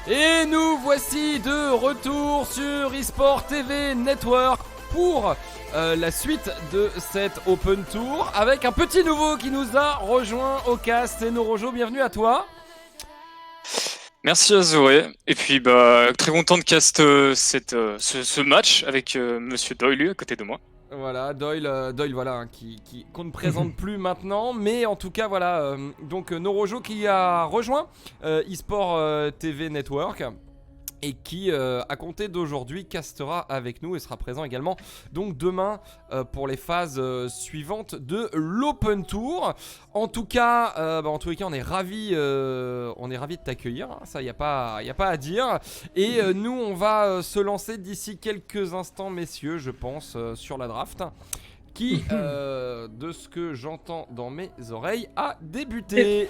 Et nous voici de retour sur eSport TV Network pour la suite de cette Open Tour avec un petit nouveau qui nous a rejoint au cast. Et Norojo, bienvenue à toi. Merci à Zoé. Et puis très content de cast ce match avec Monsieur Doyle à côté de moi. Voilà, Doyle voilà, hein, qu'on ne présente plus maintenant, mais en tout cas voilà, donc Norojo qui a rejoint eSport TV Network et qui à compter d'aujourd'hui castera avec nous et sera présent également donc demain pour les phases suivantes de l'Open Tour. En tout cas, en tous les cas, on est ravis de t'accueillir, hein, ça y a pas à dire. Et nous on va se lancer d'ici quelques instants, messieurs, je pense, sur la draft qui, de ce que j'entends dans mes oreilles, a débuté.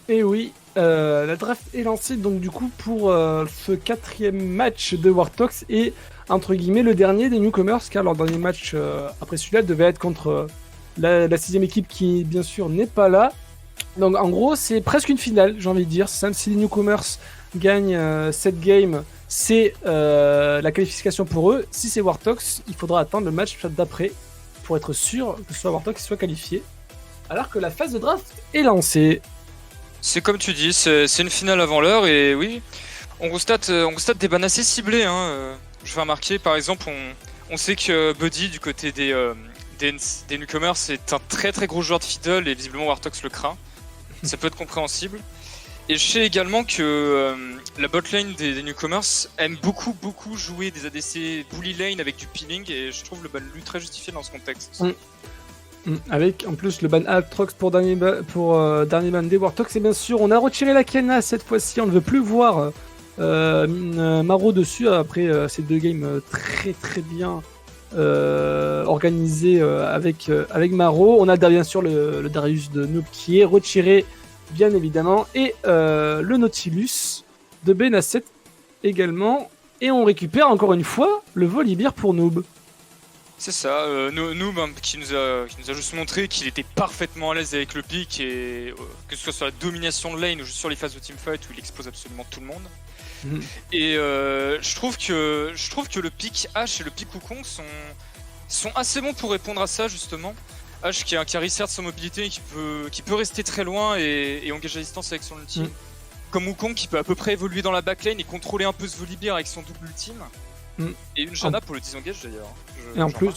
Et oui, la draft est lancée donc du coup pour ce 4e match de Wartox et entre guillemets le dernier des newcomers, car leur dernier match après celui-là devait être contre la 6e équipe qui bien sûr n'est pas là. Donc en gros c'est presque une finale, j'ai envie de dire. Si les newcomers gagnent cette game, c'est la qualification pour eux. Si c'est Wartox, il faudra attendre le match d'après pour être sûr que ce soit Wartox qui soit qualifié. Alors que la phase de draft est lancée. C'est comme tu dis, c'est une finale avant l'heure et oui, on constate des bans assez ciblés. Je vais remarquer par exemple, on sait que Buddy du côté des newcomers c'est un très très gros joueur de fiddle et visiblement Wartox le craint. Ça peut être compréhensible. Et je sais également que la botlane des newcomers aime beaucoup jouer des ADC bully lane avec du peeling et je trouve le ban lui très justifié dans ce contexte. Avec en plus le ban Aatrox pour dernier ban des Wartox. Et bien sûr, on a retiré la Kiana cette fois-ci. On ne veut plus voir Maro dessus après ces deux games très très bien organisés avec Maro. On a bien sûr le Darius de Noob qui est retiré, bien évidemment. Et le Nautilus de Benasset également. Et on récupère encore une fois le Volibear pour Noob. C'est ça, Noob qui nous a juste montré qu'il était parfaitement à l'aise avec le pick et que ce soit sur la domination de lane ou juste sur les phases de teamfight où il expose absolument tout le monde. Et je trouve que le pick H et le pick Wukong sont assez bons pour répondre à ça justement. H qui a reset son mobilité et qui peut rester très loin et engager à distance avec son ultime. Comme Wukong qui peut à peu près évoluer dans la backline et contrôler un peu ce Volibear avec son double ultime. Et une Janna pour le disengage d'ailleurs. Et en plus,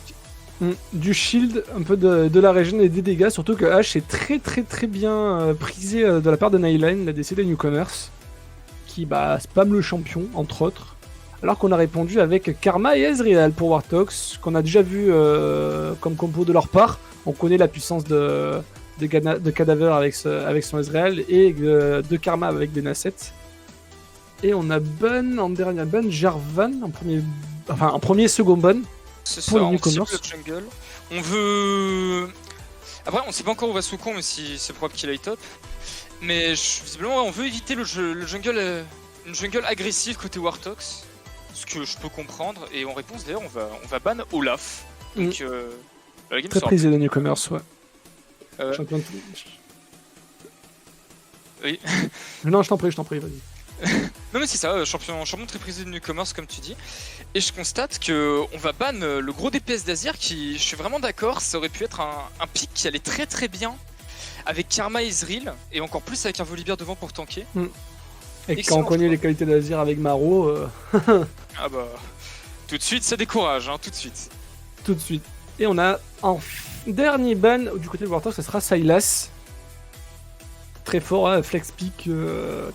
du shield, un peu de la régène et des dégâts, surtout que H est très très très bien prisé de la part de Nightline, la DC des newcomers, qui spam le champion, entre autres. Alors qu'on a répondu avec Karma et Ezreal pour Wartox, qu'on a déjà vu comme compo de leur part. On connaît la puissance de Cadaver avec son Ezreal et de Karma avec Benasset. Et on a en dernier ban, Jarvan en premier second ban pour les newcomers. Le jungle. On veut... Après on sait pas encore où va Wukong mais si c'est probable qu'il aille top. Mais visiblement on veut éviter une jungle agressive côté Wartox. Ce que je peux comprendre. Et en réponse d'ailleurs on va ban Olaf. Donc la game très prisé des newcomers, ouais. Champion de... Oui. Non, je t'en prie, vas-y. Non mais c'est ça, champion très prisé de newcomers comme tu dis. Et je constate que on va ban le gros DPS d'Azir qui, je suis vraiment d'accord, ça aurait pu être un pick qui allait très très bien avec Karma et Ezreal et encore plus avec un Volibear devant pour tanker. Et quand on connaît les qualités d'Azir avec Maro... Ah bah... Tout de suite ça décourage, tout de suite. Tout de suite. Et on a en dernier ban du côté de Warthog, ça sera Sylas. Très fort, flex pick,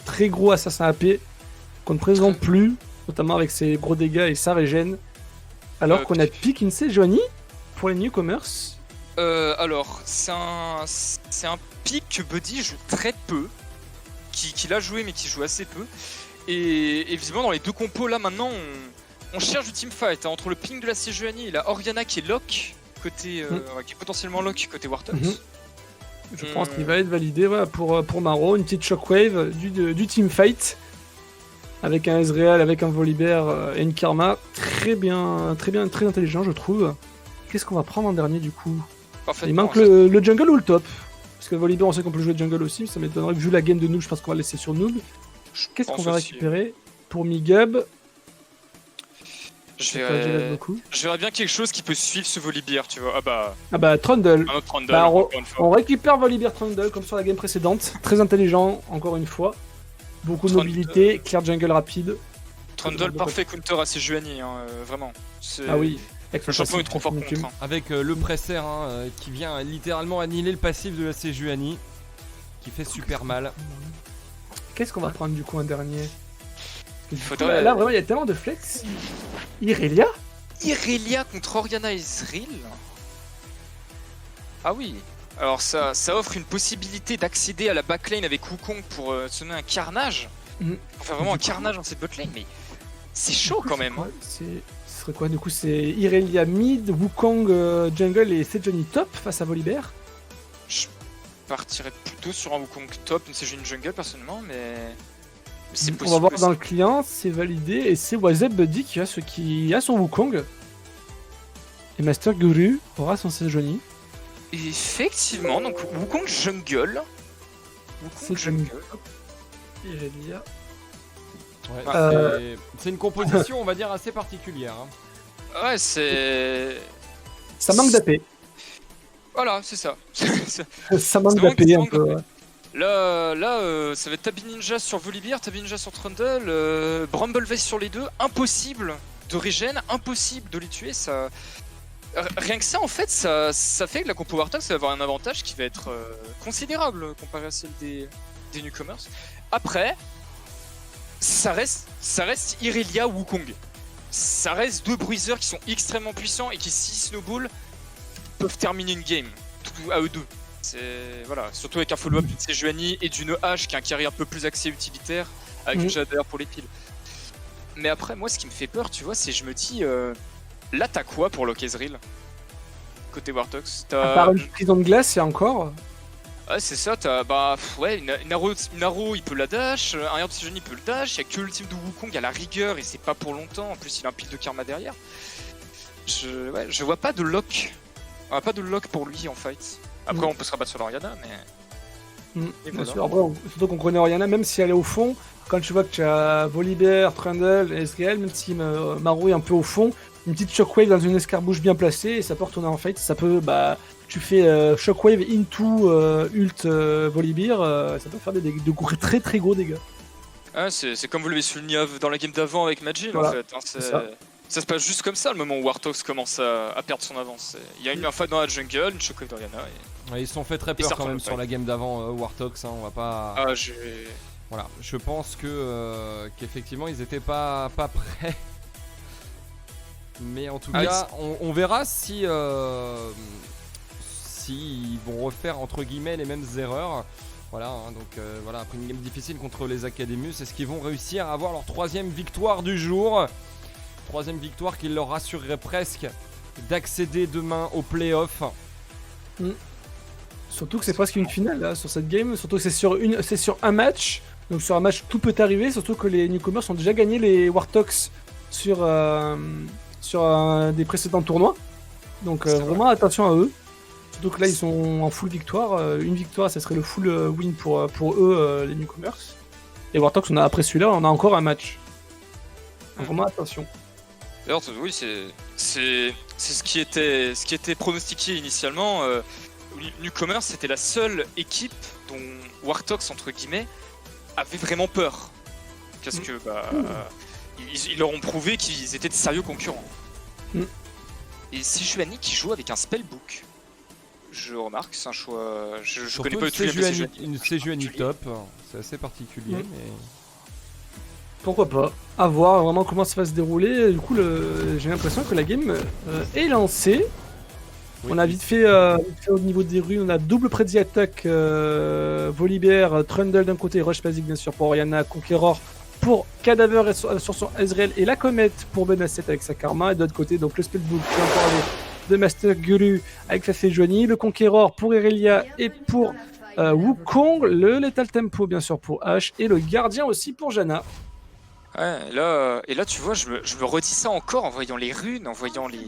très gros assassin AP, qu'on ne présente plus, notamment avec ses gros dégâts et sa régène. Alors qu'on a pick une Sejuani pour les newcomers. Alors, c'est un pick que Buddy joue très peu, qu'il a joué mais qui joue assez peu. Et visiblement dans les deux compos là maintenant, on cherche du teamfight entre le ping de la Sejuani et la Orianna qui est lock, qui est potentiellement lock côté Wartox. Je pense qu'il va être validé pour Maro, une petite shockwave du teamfight avec un Ezreal, avec un Volibear et une Karma très très intelligent je trouve. Qu'est-ce qu'on va prendre en dernier du coup? Il manque le jungle ou le top? Parce que Volibear on sait qu'on peut jouer jungle aussi, ça m'étonnerait vu la game de Noob, je pense qu'on va laisser sur Noob. Qu'est-ce qu'on pense va aussi. récupérer pour Migub? Je C'est pas Jared verrais... beaucoup. je verrais bien quelque chose qui peut suivre ce Volibear, tu vois. Ah bah, Ah bah, Trundle. un autre Trundle, Bah, encore une fois. on récupère Volibear Trundle comme sur la game précédente. Très intelligent, encore une fois. Beaucoup de Trundle. mobilité, clear jungle rapide. Trundle, parfait counter à Sejuani, vraiment. Ah oui, avec Le champion est trop fort contre. Hein. Avec le presser qui vient littéralement annihiler le passif de la Sejuani, qui fait super mal. Qu'est-ce qu'on va prendre du coup un dernier? Parce que du coup, là vraiment il y a tellement de flex. Irelia? Irelia contre Orianna Ezreal. Ah oui. Alors ça offre une possibilité d'accéder à la backline avec Wukong pour sonner un carnage. Mhm. Enfin vraiment un carnage dans cette botlane, mais c'est chaud quand même. Hein. Ce serait quoi du coup? C'est Irelia mid, Wukong jungle et Sejuani top face à Volibear. Je partirais plutôt sur un Wukong top, une Sejuani jungle personnellement, mais c'est possible. On va voir aussi. dans le client, c'est validé et c'est Wazeb Buddy qui a son Wukong. Et Master Guru aura son Sejuani. Effectivement, donc Wukong jungle. Wukong jungle. Irelia. Ouais, Euh, c'est une composition, on va dire, assez particulière. Hein. Ouais, c'est... Ça manque d'AP. Voilà, c'est ça. Ça manque Ça d'AP manque- ça un manque peu. d'AP. Ouais. Là, ça va être Tabi Ninja sur Volibear, Tabi Ninja sur Trundle, Bramble Vase sur les deux, impossible de régène, impossible de les tuer, ça... Rien que ça, en fait, ça fait que la compo Wartox va avoir un avantage qui va être considérable comparé à celle des newcomers. Après, ça reste Irelia ou Wukong. Ça reste deux bruiseurs qui sont extrêmement puissants et qui, si snowball, peuvent terminer une game tout à eux deux. C'est voilà, surtout avec un follow-up d'une Sejuani et d'une hache qui a un carry un peu plus axé utilitaire avec une Jadder pour les piles. Mais après, moi, ce qui me fait peur, tu vois, c'est je me dis, là, t'as quoi pour Lock Ezreal côté Wartox? À part une prison de glace, et encore. Ouais, c'est ça, t'as ouais, une arrow, il peut la dash, un Herb Sejuani il peut le dash, il y a que l'ultime de Wukong à la rigueur et c'est pas pour longtemps, en plus il a un pic de karma derrière. Je vois pas de lock. On a pas de lock pour lui en fight. Après on peut se rabattre sur l'Orianna, mais... Bien sûr. Après, surtout qu'on connaît Orianna, même si elle est au fond, quand tu vois que tu as Volibear, Trundle et Ezreal, même si Marou est un peu au fond, une petite shockwave dans une escarbouche bien placée et ça peut retourner en fight. Ça peut, tu fais shockwave into ult Volibear, ça peut faire de très très gros dégâts. Ah, c'est comme vous l'avez souligné dans la game d'avant avec Magil Voilà, en fait. Hein, ça se passe juste comme ça le moment où Wartox commence à perdre son avance. Il y a une fight dans la jungle, une shockwave d'Orianna et... Ouais, ils se sont fait très peur quand même sur la game d'avant Wartox, hein, on va pas... Ah, Voilà, je pense que qu'effectivement ils étaient pas prêts. Mais en tout cas, on verra si ils vont refaire entre guillemets les mêmes erreurs. Voilà, hein, donc voilà, après une game difficile contre les Académus, est-ce qu'ils vont réussir à avoir leur troisième victoire du jour? Troisième victoire qui leur rassurerait presque d'accéder demain aux playoffs. Surtout que c'est presque une finale là, sur cette game, surtout que c'est sur un match, donc sur un match tout peut arriver, surtout que les newcomers ont déjà gagné les Wartox sur des précédents tournois, donc vraiment attention à eux, surtout que là ils sont en full victoire, une victoire ça serait le full win pour eux les newcomers, et Wartox après celui-là on a encore un match, donc vraiment attention. D'ailleurs, oui, c'est ce qui était pronostiqué initialement. Newcomers, c'était la seule équipe dont Wartox, entre guillemets, avait vraiment peur. Parce que ils leur ont prouvé qu'ils étaient de sérieux concurrents. Et Sejuani qui joue avec un spellbook. Je remarque, c'est un choix. Je connais pas une Sejuani top, c'est assez particulier, mais... Pourquoi pas? À voir vraiment comment ça va se dérouler. Du coup, j'ai l'impression que la game est lancée. Oui. On a vite fait au niveau des rues, on a double prédit attaque Volibear, Trundle d'un côté, Rush Basic bien sûr pour Orianna, Conqueror pour Cadaver sur son Ezreal et la comète pour Benasset avec sa Karma. Et de l'autre côté, donc le spellbook qui a parlé de Master Guru avec sa Sejuani, le Conqueror pour Irelia et pour Wukong, le Lethal Tempo bien sûr pour Ash et le Gardien aussi pour Janna. Ouais, et là tu vois, je me redis ça encore en voyant les runes, en voyant les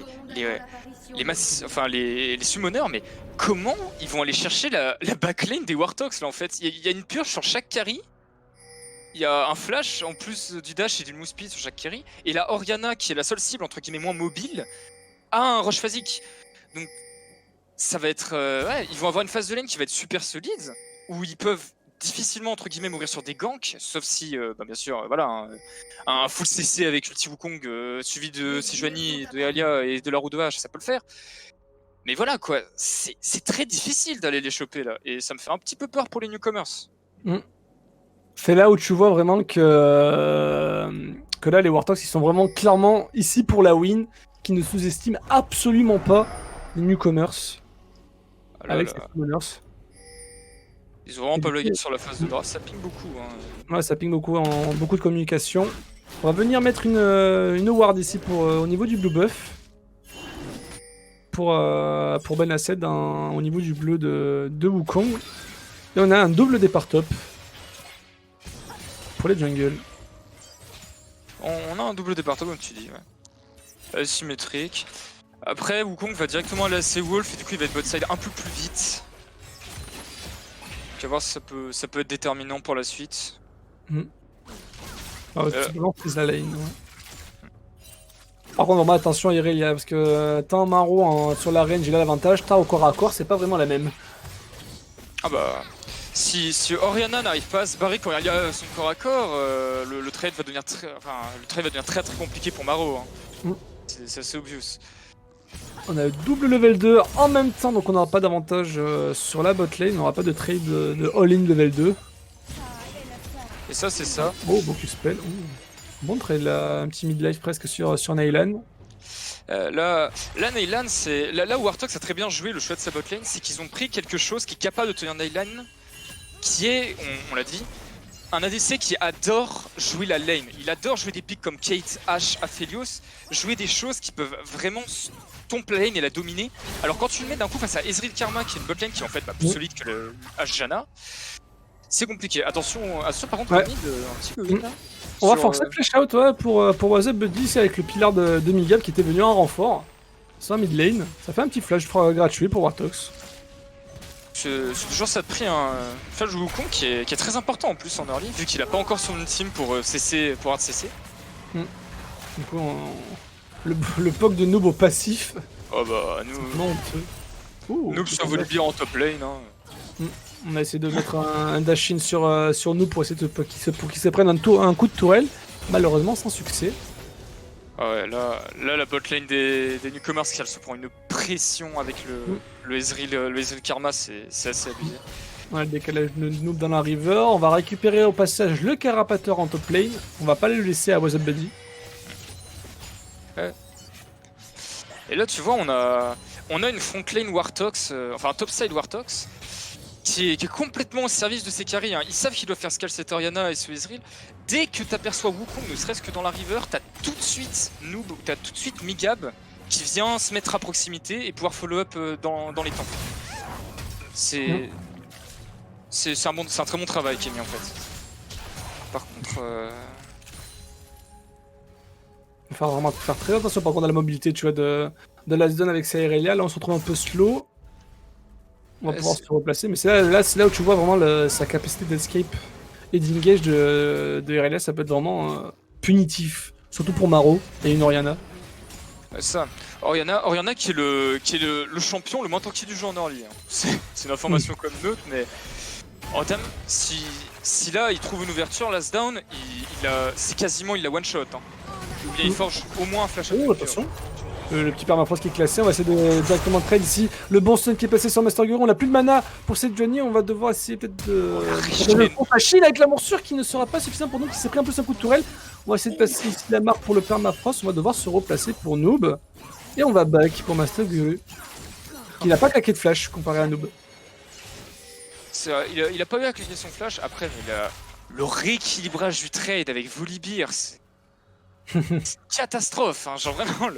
summoners, mais comment ils vont aller chercher la backlane des Wartox là en fait? Il y a une purge sur chaque carry. il y a un flash en plus du dash et du move speed sur chaque carry. Et la Orianna, qui est la seule cible entre guillemets moins mobile, a un rush phasique. Donc ça va être... ouais, ils vont avoir une phase de lane qui va être super solide, où ils peuvent difficilement entre guillemets mourir sur des ganks, sauf si, bien sûr, voilà, un full CC avec Ulti Wukong suivi de Sejuani, de Alia et de la roue de H, ça peut le faire. Mais voilà quoi, c'est très difficile d'aller les choper là, et ça me fait un petit peu peur pour les newcomers. C'est là où tu vois vraiment que là, les Warthogs, ils sont vraiment clairement ici pour la win, qui ne sous-estiment absolument pas les newcomers. Ah là Avec là. ces summoners. Ils ont vraiment pas blagué sur la phase de draft, ça ping beaucoup. Hein. Ouais, ça ping beaucoup en beaucoup de communication. On va venir mettre une ward ici pour, au niveau du blue buff. Pour Ben Ased au niveau du bleu de Wukong. Et on a un double départ top. Pour les jungles. On a un double département comme tu dis, ouais. Asymétrique. Après, Wukong va directement aller à Seawolf et du coup il va être bot side un peu plus vite. Tu vas voir si ça peut être déterminant pour la suite. Ah, on prise la lane. Ouais. Par contre, vraiment attention à Irelia, parce que t'as un Maro sur la range, il a l'avantage, t'as au corps à corps, c'est pas vraiment la même. Ah bah... Si Orianna n'arrive pas à se barrer quand il y a son corps à corps, le trade va devenir très très compliqué pour Maro. Hein. C'est assez obvious. On a double level 2 en même temps, donc on n'aura pas d'avantage sur la bot lane, on n'aura pas de trade de all-in level 2. Et ça c'est ça. Oh, beaucoup spell. Bon trade là, un petit midlife presque sur Naylan. Là Naylan, c'est là où Warthog a très bien joué le choix de sa bot lane, c'est qu'ils ont pris quelque chose qui est capable de tenir Naylan, qui est, on l'a dit, un ADC qui adore jouer la lane. Il adore jouer des picks comme Kate, Ashe, Aphelios, jouer des choses qui peuvent vraiment tomber la lane et la dominer. Alors quand tu le mets d'un coup face à Ezreal Karma, qui est une bot lane qui est en fait plus solide que le Ashe Janna, c'est compliqué. Attention par contre, mid, un petit peu vite là. On va forcer le flash out pour WhatsApp Buddy, c'est avec le pilar de Migab qui était venu en renfort. C'est un mid lane, ça fait un petit flash gratuit pour Warthogs. C'est toujours ça de prix, un flash de Wukong qui est très important en plus en early, vu qu'il a pas encore son ultime pour hard CC. Du coup, le poke de noob au passif. Oh bah, noob sur Volibear en top lane. Hein. On a essayé de mettre un dash-in sur noob pour essayer pour qu'il se prenne un coup de tourelle. Malheureusement, sans succès. Ah ouais, là la bot lane des newcomers, qui elle se prend une pression avec le Ezreal Karma, c'est assez abusé. Ouais, le décalage de noob dans la river. On va récupérer au passage le carapateur en top lane. On va pas le laisser à WhatsApp Buddy. Ouais. Et là tu vois, on a une front lane Warthogs, enfin un topside Warthogs, qui est complètement au service de ses carries. Hein. Ils savent qu'ils doivent faire scale cette Orianna et ce Ezreal. Dès que t'aperçois Wukong, ne serait-ce que dans la river, t'as tout de suite Noob, t'as tout de suite Migab qui vient se mettre à proximité et pouvoir follow up dans les temps. C'est un très bon travail qui est mis en fait. Par contre... Il va vraiment faire très attention par contre à la mobilité, tu vois, de Lasdon avec sa Irelia. Là, on se retrouve un peu slow. On va pouvoir se replacer, mais c'est là où tu vois vraiment sa capacité d'escape et d'engage de Irelia. Ça peut être vraiment punitif, surtout pour Maro et une Orianna. Ça, Orianna qui est le champion le moins tanky du jeu en early. Hein. C'est une information comme neutre, mais en termes, si là il trouve une ouverture, last down, c'est quasiment il la one shot. Hein. Ou bien il forge au moins un flash. Oh, attention. Le petit permafrost qui est classé, on va essayer de directement trade ici. Le bon stun qui est passé sur Master Guru, on n'a plus de mana pour cette Johnny, on va devoir essayer peut-être de le Achille avec la morsure qui ne sera pas suffisant pour nous, qui s'est pris un peu un coup de tourelle. On va essayer de passer ici la marque pour le permafrost, on va devoir se replacer pour Noob. Et on va back pour Master Guru, qui n'a pas claqué de flash comparé à Noob. Il a pas eu à claquer son flash, après le rééquilibrage du trade avec Volibear, c'est une catastrophe, hein, genre vraiment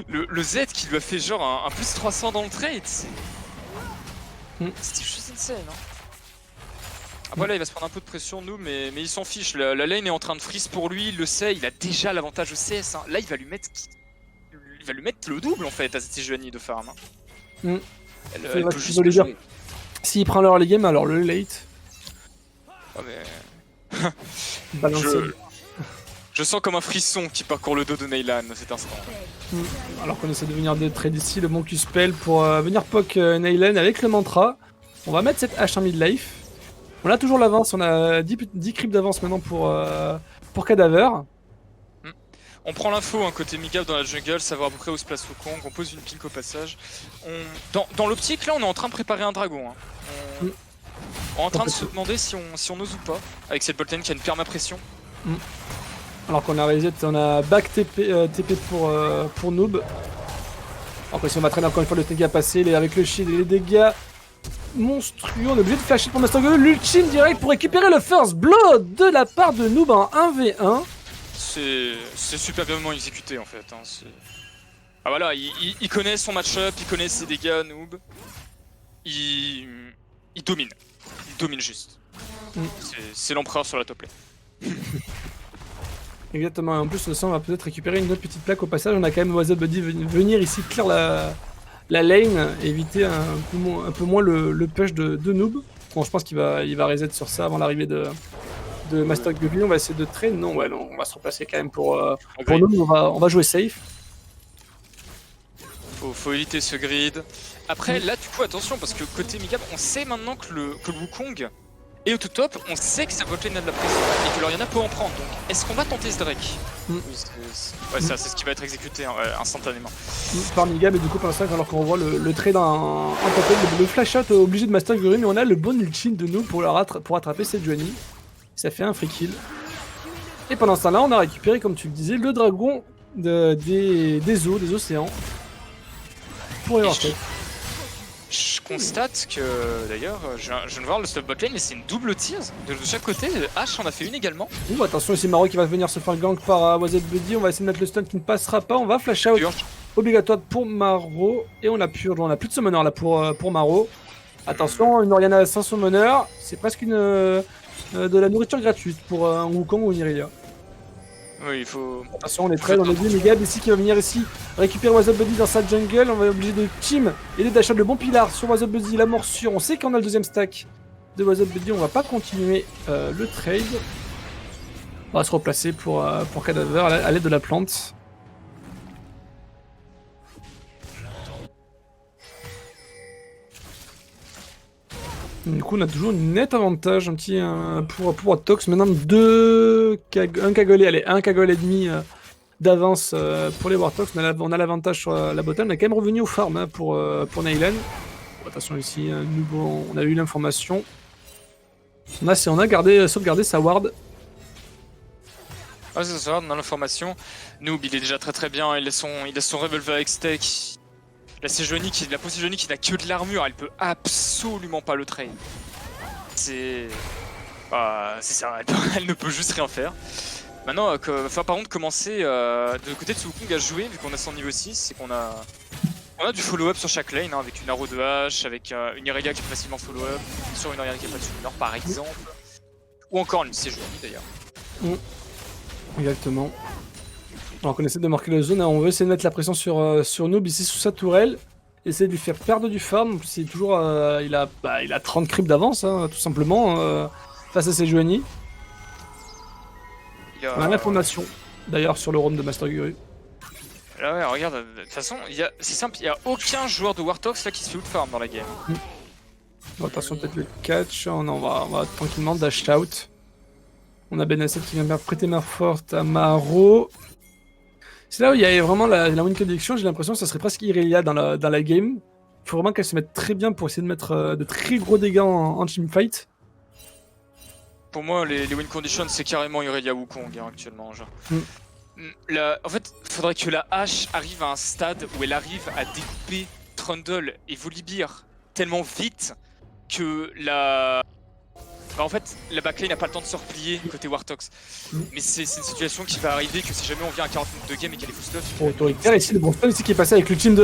le Z qui lui a fait genre un plus 300 dans le trade, c'était juste insane. Hein. Après là il va se prendre un peu de pression nous, mais il s'en fiche, la lane est en train de freeze pour lui, il le sait, il a déjà l'avantage au CS. Hein. Là il va lui mettre le double en fait à cette Sejuani de farm. Hein. Elle peut juste jouer. S'il prend leur early game, alors le late. Oh, mais... Balancer. Je sens comme un frisson qui parcourt le dos de Neylan à cet instant. Alors qu'on essaie de venir de trade ici, le bon Q-Spell pour venir poke Neylan avec le mantra. On va mettre cette hache en mid-life. On a toujours l'avance, on a 10 creeps d'avance maintenant pour Cadaver. On prend l'info côté Migab dans la jungle, savoir à peu près où se place Wukong, on pose une pink au passage. Dans l'optique là on est en train de préparer un dragon. On est en train de se demander si on ose ou pas, avec cette botlane qui a une perma-pression. Alors qu'on a reset, on a back TP pour Noob. Après si on va traîner encore une fois le dégât passé, avec le shield et les dégâts monstrueux, on est obligé de flasher pour Master Guru, l'ultime direct pour récupérer le first blood de la part de Noob en 1v1. C'est super bien exécuté en fait. Ah voilà, il connaît son match-up, il connaît ses dégâts, Noob. Il domine. Il domine juste. C'est l'empereur sur la top lane. Exactement, et en plus on va peut-être récupérer une autre petite plaque au passage. On a quand même Wazza Buddy venir ici clear la lane et éviter un peu moins le push de Noob. Bon, je pense qu'il va reset sur ça avant l'arrivée de Master Goblin. On va essayer de train. Non, on va se replacer quand même pour Noob. On va jouer safe. Faut éviter ce grid. Après, là, du coup, attention, parce que côté Migab, on sait maintenant que le Wukong est au top, on sait que sa botlane a de la pression et que l'Oriana peut en prendre. Donc, est-ce qu'on va tenter ce Drake? Oui, c'est ce qui va être exécuté instantanément. Par Migab, et du coup, pour l'instant, alors qu'on voit le trade en top, le flash out obligé de Master Guru, mais on a le bon ultime de nous pour attraper cette Joanie. Ça fait un free kill. Et pendant ce temps-là, on a récupéré, comme tu le disais, le dragon des eaux, des océans. Pour les Je constate que, d'ailleurs, je viens de voir le stuff botlane, mais c'est une double tears de chaque côté. H en a fait une également. Ouh, attention, c'est Maro qui va venir se faire gank par Wazet Buddy. On va essayer de mettre le stun qui ne passera pas. On va flash out obligatoire pour Maro. Et on a plus de summoner là pour Maro. Attention, une Oriana sans summoner. C'est presque de la nourriture gratuite pour un Wukong ou une Irelia. Oui, il faut... Attention, on est trade, on a vu Migab ici qui va venir ici récupérer Wazza Buddy dans sa jungle. On va être obligé de team et d'achat le bon pilar sur Wazza Buddy, la morsure. On sait qu'on a le deuxième stack de Wazza Buddy. On va pas continuer le trade. On va se replacer pour Cadaver à l'aide de la plante. Du coup, on a toujours un net avantage, pour Tox. Maintenant, un cagole et demi d'avance pour les Wartox. On a l'avantage sur la botlane. On est quand même revenu au farm pour Neylan. Bon, attention ici, on a eu l'information. On a sauvegardé sa ward. Ah, c'est ça, on a l'information. Noob, il est déjà très bien. Il a son revolver avec steak. La Sejuani qui n'a que de l'armure, elle peut absolument pas le train. C'est ça, elle ne peut juste rien faire. Maintenant, il va falloir par contre commencer de côté de Wukong à jouer, vu qu'on a son niveau 6, c'est qu'on a du follow-up sur chaque lane, avec une arrow de hache, avec une Irelia qui peut facilement follow-up, sur une Oriana qui n'a pas de summoner par exemple, ou encore une Sejuani d'ailleurs. Exactement. Alors qu'on essaie de marquer la zone, on veut essayer de mettre la pression sur Noob ici sous sa tourelle, essayer de lui faire perdre du farm. C'est toujours, il a 30 creeps d'avance, tout simplement, face à ses Joanie. On a l'information d'ailleurs sur le roam de Master Guru. Là ouais, regarde, de toute façon, c'est simple, il n'y a aucun joueur de Wartox là qui se fait outfarm dans la game. Bon, attention peut-être le catch, on va tranquillement dash out. On a Benasset qui vient prêter main forte à Maro. C'est là où il y a vraiment la win connection, j'ai l'impression que ça serait presque Irelia dans la game. Il faut vraiment qu'elle se mette très bien pour essayer de mettre de très gros dégâts en teamfight. Pour moi, les win conditions, c'est carrément Irelia Wukong actuellement. Genre. En fait, il faudrait que la hache arrive à un stade où elle arrive à découper Trundle et Volibear tellement vite que en fait, la backlane n'a pas le temps de se replier côté Wartox. Mais c'est une situation qui va arriver que si jamais on vient à 40 minutes de game et qu'elle est full stuff. Autoritaire ici, le bon stun ici qui est passé avec le team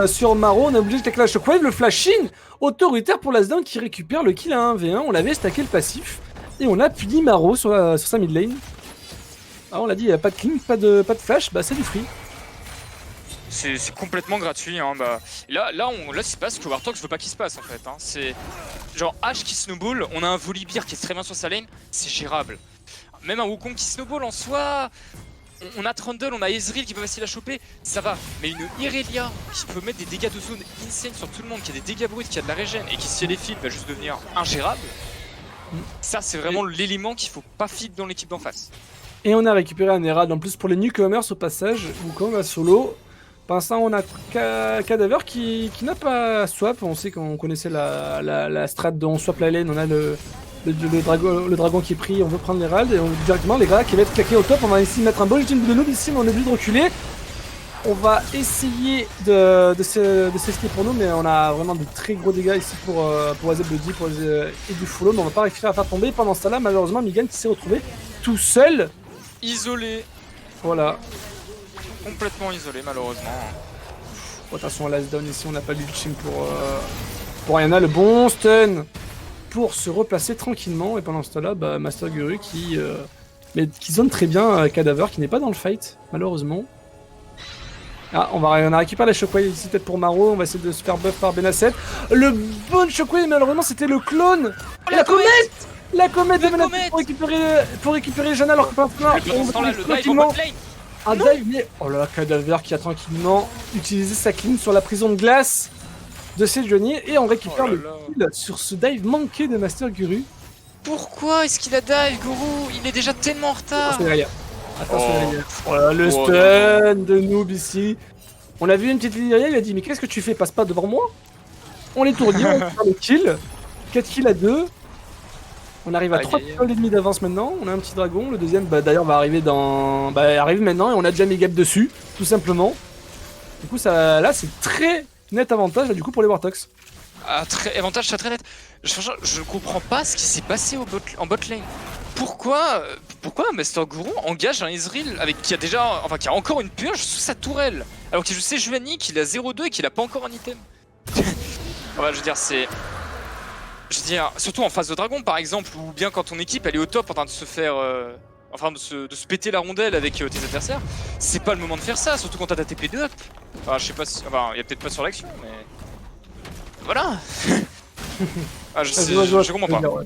sur Maro. On a obligé de claquer la shockwave, le flash-in. Autoritaire pour Lasdown qui récupère le kill à 1v1. On l'avait stacké le passif. Et on a puni Maro sur sa mid lane. Ah, on l'a dit, il n'y a pas de clean, pas de flash, bah c'est du free. C'est complètement gratuit. Hein, bah. Là, ce qui se passe, que Wartox veut pas qu'il se passe en fait. Hein. C'est genre H qui snowball, on a un Volibear qui est très bien sur sa lane, c'est gérable. même un Wukong qui snowball en soi. On a Trundle, on a Ezreal qui peut facile à choper, ça va. Mais une Irelia qui peut mettre des dégâts de zone insane sur tout le monde, qui a des dégâts bruts, qui a de la régène et qui si elle est feed va juste devenir ingérable. Ça c'est vraiment l'élément qu'il faut pas feed dans l'équipe d'en face. Et on a récupéré un Herald en plus pour les newcomers au passage. Wukong va solo. Pour l'instant, on a Cadaver qui n'a pas swap. On sait qu'on connaissait la strat de on swap la lane. On a le dragon qui est pris. On veut prendre l'Herald. Et on directement les gars qui va être claqué au top. On va essayer de mettre un bon ultime de noob ici, mais on est obligé de reculer. On va essayer de s'esquiver pour nous, mais on a vraiment de très gros dégâts ici pour Azeb Bloody et du follow. Mais on va pas réussir à faire tomber. Pendant ce temps-là, malheureusement, Migan qui s'est retrouvé tout seul. Isolé. Voilà. Complètement isolé malheureusement. Oh, attention à last down ici, on n'a pas d'ultime pour Orianna. Le bon stun pour se replacer tranquillement. Et pendant ce temps-là, bah, Master Guru qui zone très bien Cadaver qui n'est pas dans le fight, malheureusement. Ah, on a récupéré la shockwave ici peut-être pour Maro. On va essayer de se faire buff par Benasset. Le bon shockwave, malheureusement, c'était le clone. Oh, la comète. La comète de La Benasset pour récupérer Janna alors que pas tranquillement. Un dive, mais oh là là, Cadaver qui a tranquillement utilisé sa clean sur la prison de glace de Sejuani et on récupère le kill sur ce dive manqué de Master Guru. Pourquoi est-ce qu'il a dive, Guru? Il est déjà tellement en retard. Attention, oh là, le stun de noob ici. On a vu une petite ligne, il a dit mais qu'est-ce que tu fais? Passe pas devant moi. On l'étourdit, on récupère le kill. 4 kills à 2. On arrive à 3 kills et demi d'avance maintenant, on a un petit dragon, le deuxième d'ailleurs va arriver arrive maintenant et on a déjà Megap dessus, tout simplement. Du coup ça, là c'est très net avantage là, du coup pour les Wartox. Avantage très net. Je comprends pas ce qui s'est passé en bot lane. Pourquoi Master Guru engage un Ezreal qui a encore une purge sous sa tourelle alors que je sais Sejuani qu'il a 0-2 et qu'il a pas encore un item. Je veux dire surtout en phase de dragon par exemple, ou bien quand ton équipe elle est au top en train de se faire de se péter la rondelle avec tes adversaires, c'est pas le moment de faire ça, surtout quand t'as ta TP de up. Je sais pas si. Il y a peut-être pas sur l'action, mais. Voilà. Je comprends pas. Ouais.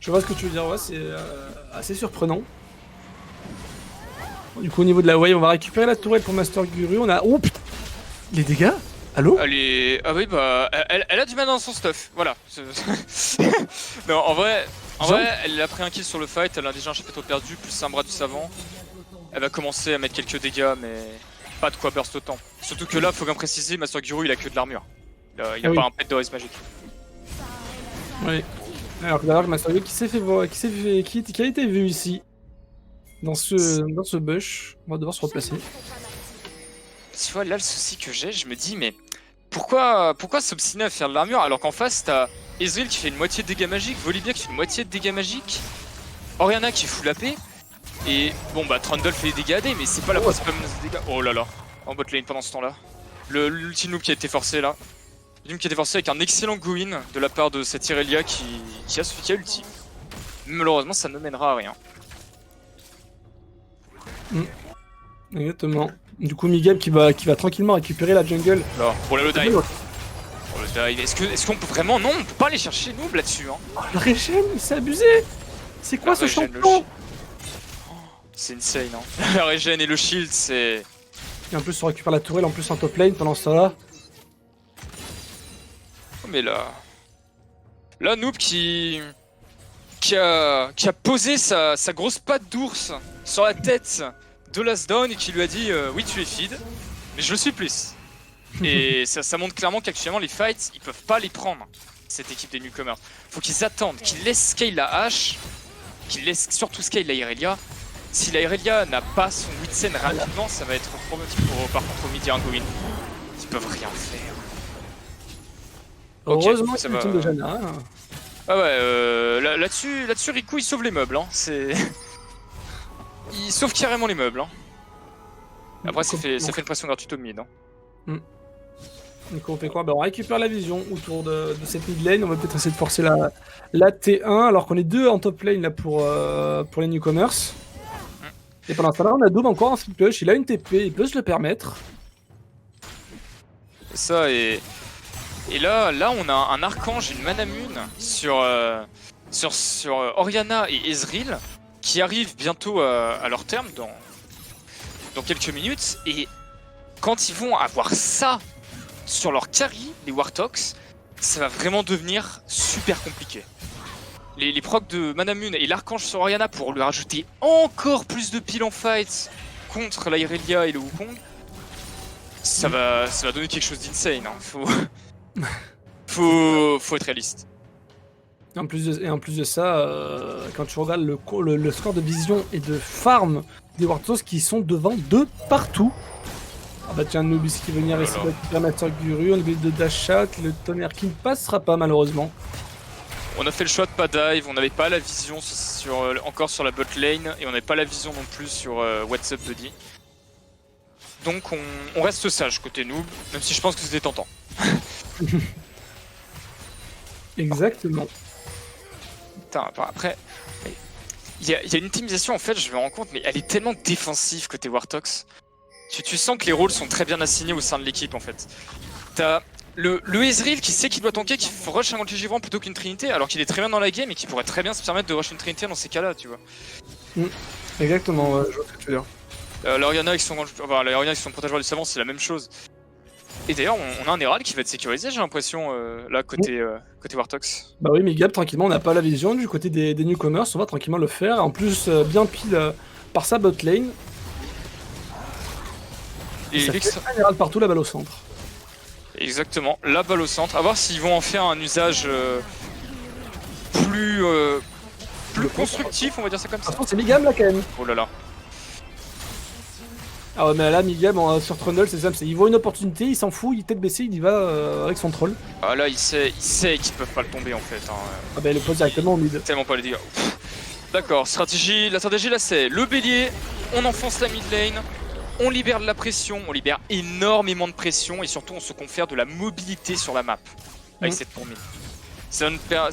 Je vois ce que tu veux dire, ouais, c'est assez surprenant. Du coup, au niveau de la wave, on va récupérer la tourelle pour Master Guru. On a. Oh putain! Les dégâts? Allô? Elle est. Ah oui, bah. Elle a du mal dans son stuff, voilà. Non, en vrai, elle a pris un kill sur le fight, elle a déjà un chapitre perdu, plus un bras du savant. Elle va commencer à mettre quelques dégâts, mais pas de quoi burst autant. Surtout que là, faut bien préciser, Master Guru il a que de l'armure. Il a pas un pet de race magique. Oui. Alors que d'ailleurs, Master Guru qui s'est fait voir, qui a été vu ici. Dans ce bush, on va devoir se replacer. Tu vois, là le souci que j'ai, je me dis, mais pourquoi s'obstiner à faire de l'armure alors qu'en face t'as Ezreal qui fait une moitié de dégâts magiques, Volibear qui fait une moitié de dégâts magiques, Orianna qui fout la paix, et bon bah Trundle fait des dégâts AD, mais c'est pas la principale menace de dégâts. Oh là là, en bot lane pendant ce temps là. L'ulti noob qui a été forcé là. L'ulti qui a été forcé avec un excellent go-in de la part de cette Irelia qui a ulti. Malheureusement ça ne mènera à rien. Exactement. Du coup, Miguel qui va tranquillement récupérer la jungle. Alors, pour le dive. Est-ce qu'on peut vraiment... Non, on peut pas aller chercher noob là-dessus. Hein. Oh, la régène, c'est abusé. C'est quoi ce champion? C'est insane, hein. La régène et le shield, c'est... Et en plus, on récupère la tourelle en plus en top lane pendant ce temps-là. Oh, mais là... Là, noob qui a posé sa grosse patte d'ours sur la tête de Last Dawn et qui lui a dit oui tu es feed, mais je le suis plus. Et ça montre clairement qu'actuellement les fights ils peuvent pas les prendre, cette équipe des newcomers. Faut qu'ils attendent, qu'ils laissent scale la hache, qu'ils laissent surtout scale la Irelia. Si la Irelia n'a pas son 8 rapidement, ça va être problématique pour par contre mid et un go-in. Ils peuvent rien faire. Heureusement okay, c'est le team de Janna. Ah ouais, là-dessus Riku il sauve les meubles, hein. Il sauve carrément les meubles. Hein. Après, ça fait une pression gratuite au mid. Hein. Donc on fait quoi? On récupère la vision autour de cette mid lane. On va peut-être essayer de forcer la T1 alors qu'on est deux en top lane là pour les newcomers. Et pendant ce temps-là, on a Doom encore en flip push. Il a une TP, il peut se le permettre. Ça et là on a un archange et une manamune sur Orianna et Ezreal. qui arrivent bientôt à leur terme dans quelques minutes. Et quand ils vont avoir ça sur leur carry, les Warthog, ça va vraiment devenir super compliqué. Les procs de Manamune et l'archange sur Orianna pour lui rajouter encore plus de piles en fight contre la Irelia et le Wukong, ça va donner quelque chose d'insane. Hein. Faut être réaliste. Et en plus de ça, quand tu regardes le score de vision et de farm des Warthog qui sont devant de partout. Ah bah tiens, Nubis qui va venir essayer de récupérer Master Guru, on oublie de Dashat, le tonnerre qui ne passera pas malheureusement. On a fait le choix de pas dive, on n'avait pas la vision encore sur la bot lane et on n'avait pas la vision non plus sur What's Up Buddy. Donc on reste sage côté noob, même si je pense que c'était tentant. Exactement. Putain, après, il y a une optimisation en fait, je me rends compte, mais elle est tellement défensive côté Warthog. Tu sens que les rôles sont très bien assignés au sein de l'équipe en fait. T'as le Ezreal qui sait qu'il doit tanker, qui rush un anti-givrant plutôt qu'une Trinité, alors qu'il est très bien dans la game et qui pourrait très bien se permettre de rush une Trinité dans ces cas-là, tu vois. Exactement, je vois ce que tu veux dire. L'Orianna avec son protège-roi du savant, c'est la même chose. Et d'ailleurs, on a un Herald qui va être sécurisé, j'ai l'impression, là, côté Warthog. Bah oui, mais Gab, tranquillement, on n'a pas la vision du côté des newcomers, on va tranquillement le faire. En plus, bien pile par sa bot lane. Et ça fait un Herald partout, la balle au centre. Exactement, la balle au centre. À voir s'ils vont en faire un usage plus constructif, on va dire ça comme ça. Par contre, c'est Migam là quand même. Oh là là. Ah ouais, mais là, Migam sur Trundle, c'est simple, il voit une opportunité, il s'en fout, il tête baissée, il y va avec son troll. Ah là, il sait qu'ils peuvent pas le tomber en fait. Hein. Ah bah, il le pose directement au mid. Tellement pas les dégâts. D'accord, la stratégie là c'est le bélier, on enfonce la mid lane. On libère de la pression, on libère énormément de pression et surtout on se confère de la mobilité sur la map avec cette tourmine. Ça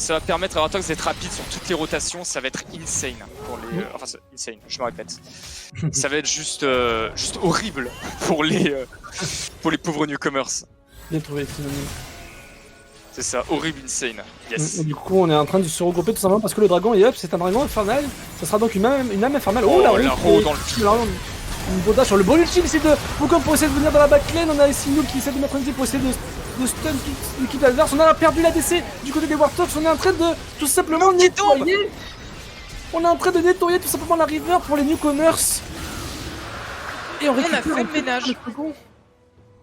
va permettre à Warthog d'être rapide sur toutes les rotations, ça va être insane pour les. Enfin, insane, je me répète. Ça va être juste horrible pour les pauvres newcomers. Bien trouvé, synonyme. C'est ça, horrible, insane. Yes. Et du coup, on est en train de se regrouper tout simplement parce que le dragon est up, c'est un dragon infernal. Ça sera donc une âme infernale. Oh, la roue dans le pied. Une boda sur le bon ultime, c'est de Wukong pour essayer de venir dans la backlane. On a ici Noob qui essaie de mettre un ultime pour essayer de stun l'équipe adverse. On a perdu l'ADC du côté des Warthog. On est en train de tout simplement nettoyer. On est en train de nettoyer tout simplement la river pour les newcomers. Et on a fait le ménage.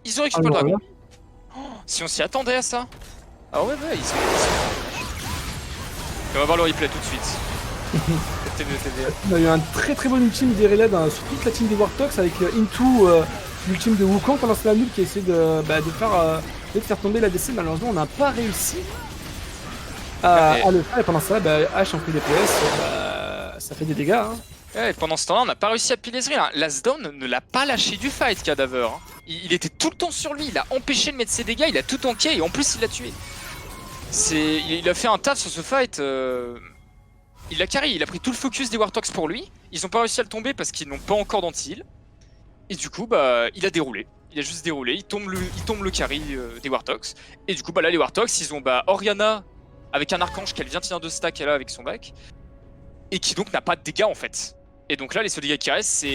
Ils ont récupéré le dragon. Oh, si on s'y attendait à ça. Ah ouais, ils sont. On va voir le replay tout de suite. On a eu un très bon ultime d'Irelia sur toute la team des Warthog avec Into l'ultime de Wukong pendant ce Noob qui a essayé de faire tomber la DC. Malheureusement, on n'a pas réussi à le faire et pendant ça, H en free DPS, ça fait des dégâts. Hein. Ouais, et pendant ce temps-là, on n'a pas réussi à piler Ezreal. Lasdown ne l'a pas lâché du fight, Cadaver. Hein. Il était tout le temps sur lui, il a empêché de mettre ses dégâts, il a tout tanké et en plus il l'a tué. Il a fait un taf sur ce fight. Il l'a carry, il a pris tout le focus des Warthog pour lui. Ils ont pas réussi à le tomber parce qu'ils n'ont pas encore d'anti-heal. Et du coup, il a déroulé. Il a juste déroulé, il tombe le carry des Warthog. Et du coup, là, les Warthog, ils ont Orianna avec un archange qu'elle vient tenir de stack là avec son back. Et qui donc n'a pas de dégâts en fait. Et donc là, les seuls dégâts qui restent,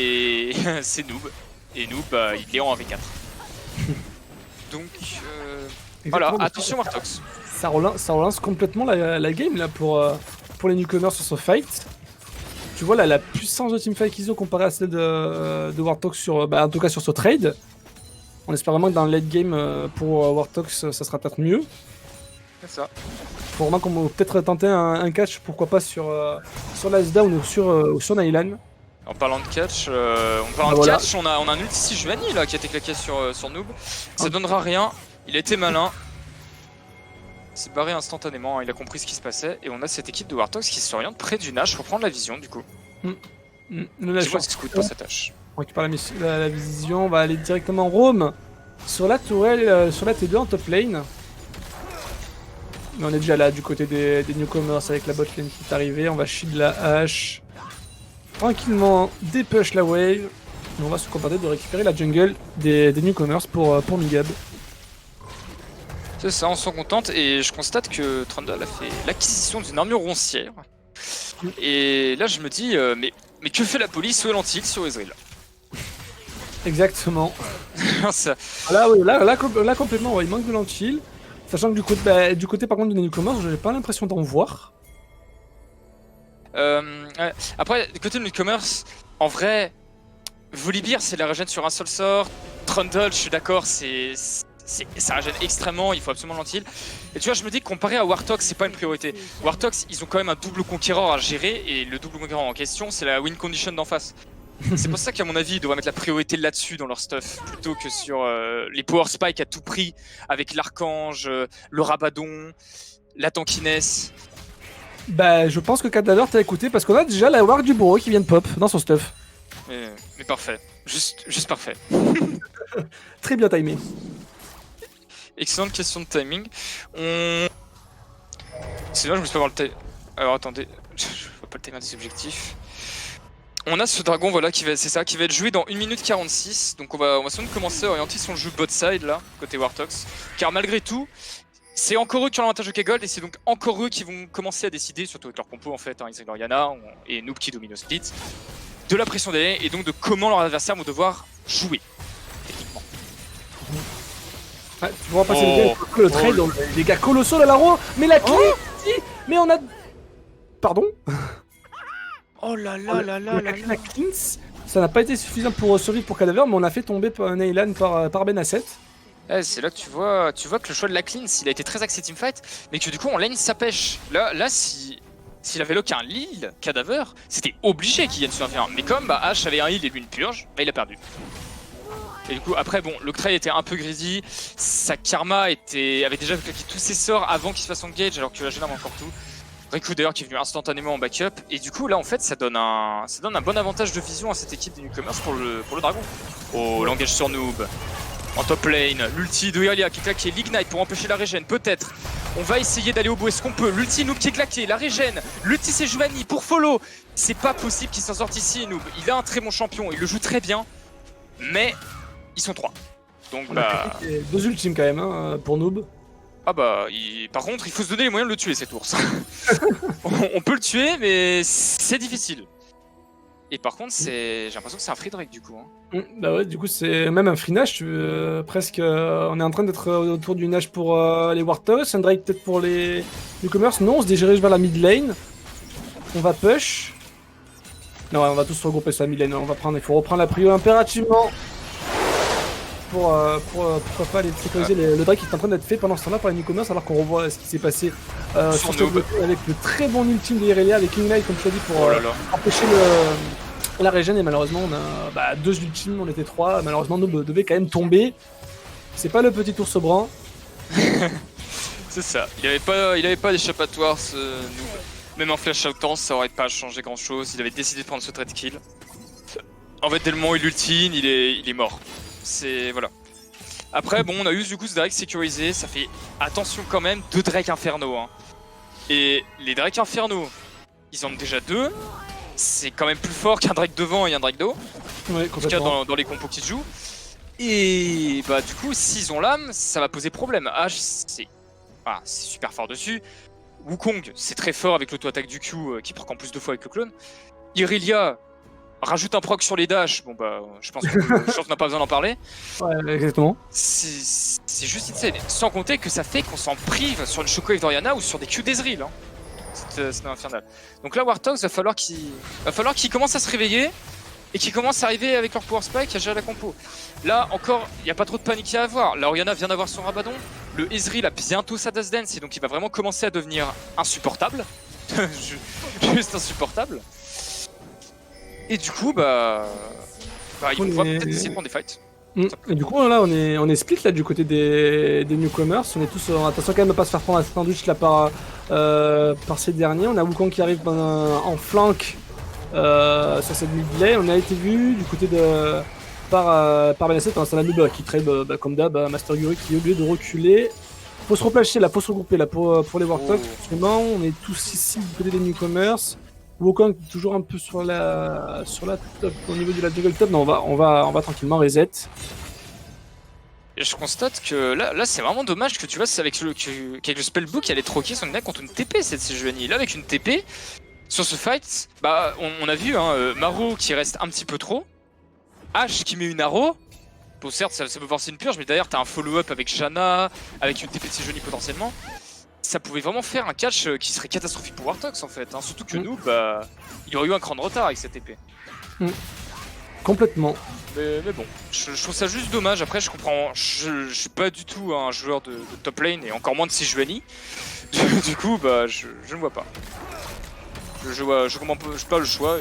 c'est Noob. Et Noob, il est en 1v4. Donc, voilà, attention Warthog. Ça relance complètement la game là pour les newcomers sur ce fight. Tu vois là la puissance de teamfight qu'ils ont comparé à celle de Warthog en tout cas sur ce trade. On espère vraiment que dans le late game pour Warthog ça sera peut-être mieux. C'est ça. Faut vraiment qu'on va peut-être tenter un catch, pourquoi pas sur Lasdown ou sur Nailan. En parlant de catch, catch, on a un ulti Sijuani là qui a été claqué sur Noob. Ça donnera rien, il a été malin. Il s'est barré instantanément, il a compris ce qui se passait. Et on a cette équipe de Warthog qui s'oriente près du Nash pour prendre la vision du coup. Le Nash Dis-moi ce que pour cette tâche. On récupère la vision, on va aller directement roam sur la tourelle, sur la T2 en top lane. Mais on est déjà là du côté des newcomers avec la bot lane qui est arrivée. On va shield la hache. Tranquillement dépush la wave. Et on va se contenter de récupérer la jungle des newcomers pour Migab. C'est ça, on s'en contente et je constate que Trundle a fait l'acquisition d'une armure roncière. Et là je me dis, mais que fait la police Lentille sur Ezreal? Exactement. Ça- Là, oui, là, complètement, ouais, il manque de lentilles. Sachant que du côté par contre de Newcomers, j'ai pas l'impression d'en voir. ouais. Après, du côté de Newcomers, en vrai, Volibear c'est la régène sur un seul sort. Trundle, je suis d'accord, ça régène extrêmement, il faut absolument l'antil. Et tu vois, je me dis que comparé à Wartox, c'est pas une priorité. Wartox, ils ont quand même un double conquérant à gérer, et le double conquérant en question, c'est la win condition d'en face. C'est pour ça qu'à mon avis, ils devraient mettre la priorité là-dessus dans leur stuff, plutôt que sur les power spike à tout prix, avec l'archange, le rabadon, la tankiness. Bah, je pense que Cadaver t'a écouté parce qu'on a déjà la War du Bourreau qui vient de pop dans son stuff. Mais parfait, juste parfait. Très bien timé. Excellente question de timing. C'est là, je me suis pas voir le timing. Alors attendez, je vois pas le timing des objectifs. On a ce dragon, voilà, qui va être joué dans 1 minute 46. Donc on va sûrement commencer à orienter son jeu bot side là, côté Wartox. Car malgré tout, c'est encore eux qui ont l'avantage de K-Gold et c'est donc encore eux qui vont commencer à décider, surtout avec leur compo en fait, Ezreal Orianna et Noob qui domine au split, de la pression des lanes et donc de comment leurs adversaires vont devoir jouer, techniquement. Ouais, tu vois passer le trade, les gars colossaux à la roue, mais la clé, mais on a... Pardon. Oh là là là là là La cleanse, ça n'a pas été suffisant pour survivre pour Cadaver, mais on a fait tomber Neylan par Benasset. C'est là que tu vois que le choix de la cleanse, il a été très axé teamfight, mais que du coup on lane sa pêche. Là s'il avait lock un Lille, Cadaver, c'était obligé qu'il gagne sur un v1. Mais comme H avait un heal et lui une purge, il a perdu. Et du coup après bon, l'Octray était un peu greedy, sa karma avait déjà claqué tous ses sorts avant qu'il se fasse engage alors que la Gena avait encore tout. Riku d'ailleurs qui est venu instantanément en backup, et du coup là en fait ça donne un bon avantage de vision à cette équipe des Newcomers pour le dragon. Oh, l'engage sur Noob. En top lane, l'ulti de Irelia qui est claqué, l'ignite pour empêcher la régène, peut-être. On va essayer d'aller au bout, est-ce qu'on peut? L'ulti Noob qui est claqué, la régène, l'ulti c'est Giovanni pour follow. C'est pas possible qu'il s'en sorte ici Noob, il a un très bon champion, il le joue très bien, mais ils sont 3. Donc deux ultimes quand même hein, pour Noob. Ah bah, par contre il faut se donner les moyens de le tuer cet ours. On peut le tuer mais c'est difficile. Et par contre j'ai l'impression que c'est un free Drake du coup. Bah ouais, du coup c'est même un free Nash, presque. On est en train d'être autour du Nash pour les Warthos, un Drake peut-être pour les Newcomers. Non, on se dirige vers la mid lane. On va push. Non, ouais, on va tous se regrouper sur la mid lane. Il faut reprendre la prio impérativement. Pourquoi pas aller sécuriser le Drake qui est en train d'être fait pendant ce temps-là par les Newcomers, alors qu'on revoit ce qui s'est passé sur ce côté avec le très bon ultime de Irelia avec Ignite comme tu as dit pour empêcher la régène, et malheureusement on a deux ultimes, on était 3, malheureusement Noob devait quand même tomber. C'est pas le petit ours brun. C'est ça, il avait pas d'échappatoire ce Noob. Même en flash out ça aurait pas changé grand chose, il avait décidé de prendre ce trade kill. En fait dès le moment où il ultime, il est mort. C'est voilà. Après bon on a eu du coup ce Drake sécurisé, ça fait attention quand même, 2 Drake Inferno hein. Et les Drake Inferno, ils en ont déjà 2. C'est quand même plus fort qu'un Drake devant et un Drake d'eau. Ouais, en tout cas dans les compos qui se jouent. Et bah du coup s'ils ont l'âme, ça va poser problème. H c'est super fort dessus. Wukong c'est très fort avec l'auto-attaque du Q qui proc en plus 2 fois avec le clone. Irelia rajoute un proc sur les dash, bon bah je pense qu'on n'a pas besoin d'en parler. Ouais, exactement. C'est juste insane. Sans compter que ça fait qu'on s'en prive sur une Shockwave d'Orianna ou sur des Q d'Ezreal. Hein. C'est infernal. Donc là Wartox va falloir qu'ils commencent à se réveiller et qu'ils commencent à arriver avec leur power spike à gérer la compo. Là encore, il n'y a pas trop de panique à avoir. La Orianna vient d'avoir son rabadon. Le Ezreal a bientôt sa Dust Dance et donc il va vraiment commencer à devenir insupportable. Juste insupportable. Et du coup, ils vont pouvoir peut-être essayer de prendre des fights. Et du coup, là, on est split là du côté des Newcomers. On est tous attention quand même à pas se faire prendre un sandwich là par ces derniers. On a Wukong qui arrive en flank sur cette mid lane. On a été vu du côté par Benasset pendant sa Noob qui trade comme d'hab Master Guru qui au lieu de reculer. Faut se replacer là, faut se regrouper là pour les Warthog. On est tous ici du côté des Newcomers. Wukong toujours un peu sur la top au niveau de la jungle top. Non, on va tranquillement reset. Et je constate que là c'est vraiment dommage que tu vois, c'est avec le spellbook elle est troquée son deck contre une TP cette Giovanni. Là avec une TP, sur ce fight, bah on a vu hein, Maro qui reste un petit peu trop, Ash qui met une arrow. Bon certes ça peut forcer une purge, mais d'ailleurs t'as un follow-up avec Janna, avec une TP de Sejuani potentiellement. Ça pouvait vraiment faire un catch qui serait catastrophique pour Wartox en fait, hein. Surtout que nous, bah, il y aurait eu un cran de retard avec cette épée. Complètement. Mais bon, je trouve ça juste dommage. Après, je comprends, je suis pas du tout un joueur de top lane et encore moins de Sejuani. Du coup, bah, je ne vois pas. Je comprends pas le choix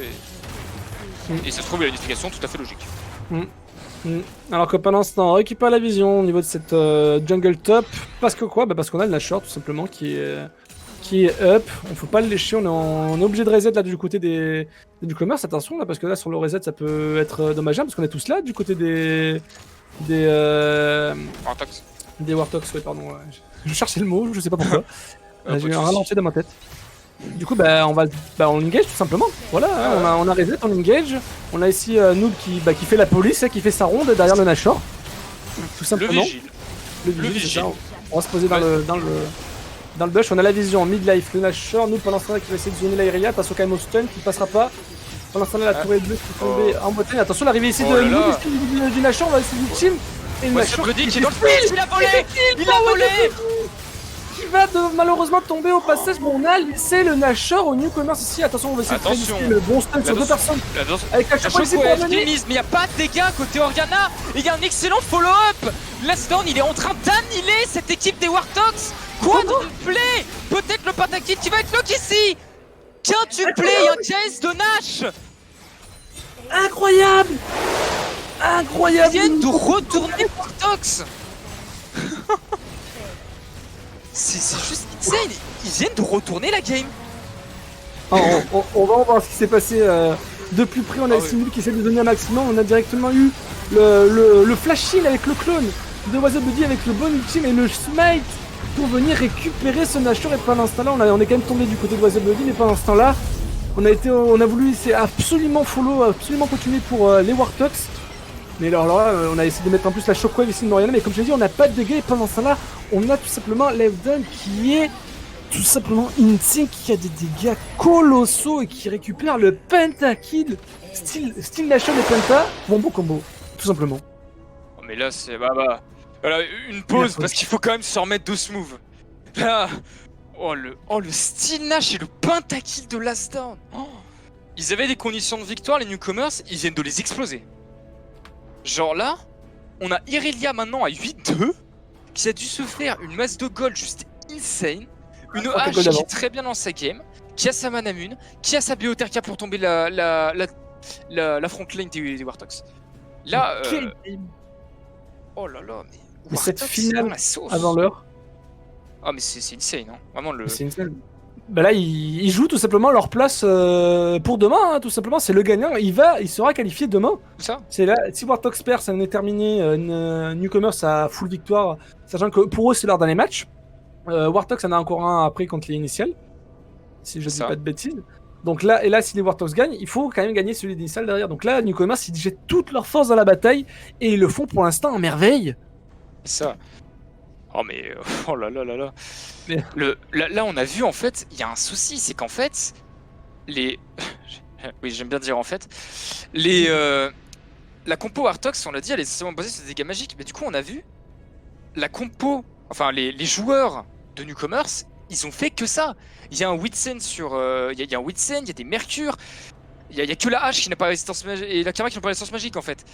et ça se trouve, il y a une explication tout à fait logique. Alors que pendant ce temps, on récupère la vision au niveau de cette jungle top. Parce que quoi? Bah parce qu'on a le Nashor tout simplement qui est up. On faut pas le lécher, on est obligé de reset là du côté des newcomers. Attention là, parce que là sur le reset ça peut être dommageable parce qu'on est tous là du côté des Wartox. Des Wartox, ouais, pardon. Ouais. Je cherchais le mot, je sais pas pourquoi. J'ai eu un ralenti dans ma tête. Du coup, bah, on engage tout simplement. Voilà, hein, on a reset, on engage. On a ici Noob qui fait la police, qui fait sa ronde derrière le Nashor. Tout simplement. Le vigile. Ça, on va se poser dans le bush. On a la vision, midlife, le Nashor. Noob pendant ce temps-là qui va essayer de zoner la Irelia. Attention quand même au stun qui passera pas. Pendant ce temps-là, la tourelle bleue qui est tombée en montagne. Attention, l'arrivée ici de Noob du Nashor. On va essayer d'ultime. Et le Nashor qui est dans le field, il a volé. Il a volé. Qui va malheureusement tomber au passage. Bon, on a laissé le Nashor au newcomers ici. Attention, on va essayer de résister le bon stun sur deux personnes. Avec la chaque ici pour mais il n'y a pas de dégâts côté Orianna. Il y a un excellent follow-up. Last il est en train d'annihiler cette équipe des Wartox. Quadruplé. Peut-être le pentakit qui va être lock ici. Quintuplé, il y a un chase de Nash. Incroyable. Incroyable. Ils viennent de retourner Wartox. C'est juste insane, ils viennent de retourner la game. On va voir ce qui s'est passé de plus près. On a Simul qui essaie de donner un maximum. On a directement eu le flash heal avec le clone de Wasabuddy avec le bon ultime et le smite pour venir récupérer ce Nashor. Et pendant ce temps-là, on est quand même tombé du côté de Wasabuddy, mais pendant ce temps-là, on a voulu essayer absolument follow, absolument continuer pour les Wartox. Mais alors là, on a essayé de mettre en plus la shockwave ici de Moriana, mais comme je l'ai dit, on n'a pas de dégâts et pendant ce temps-là, on a tout simplement Levdon qui est tout simplement insane, qui a des dégâts colossaux et qui récupère le pentakill. Style Nashor et Penta, bon combo, tout simplement. Oh mais là c'est voilà, une pause parce qu'il faut quand même se remettre de smooth. Là, le style Nash et le pentakill de Last Down. Ils avaient des conditions de victoire, les newcomers, ils viennent de les exploser. Genre là, on a Irelia maintenant à 8-2, qui a dû se faire une masse de gold juste insane, une hache qui est très bien dans sa game, qui a sa manamune, qui a sa biotherkia pour tomber la front lane des Wartox. Là, oh là là, mais cette finale la sauce. Avant l'heure. Ah mais c'est insane, hein. Vraiment le. C'est insane. Bah là, ils jouent tout simplement leur place pour demain, hein, tout simplement. C'est le gagnant, il sera qualifié demain. Ça. C'est là, si Wartox perd, ça en est terminé. Newcomers a full victoire, sachant que pour eux, c'est leur dernier match. Wartox en a encore un après contre les initiales, si je dis pas de bêtises. Donc là, si les Wartox gagnent, il faut quand même gagner celui d'initial derrière. Donc là, Newcomers, ils jettent toute leur force dans la bataille et ils le font pour l'instant en merveille. Ça. Oh mais oh là là là là. Mais... Là on a vu en fait, il y a un souci, c'est qu'en fait oui j'aime bien dire en fait la compo Wartox, on l'a dit, elle est essentiellement basée sur des dégâts magiques, mais du coup on a vu la compo, enfin les joueurs de Newcomers, ils ont fait que ça. Il y a un Witsen sur il y a un Witsen, il y a des Mercure, il y a que la hache qui n'a pas résistance magique et la Karma qui n'a pas résistance magique en fait.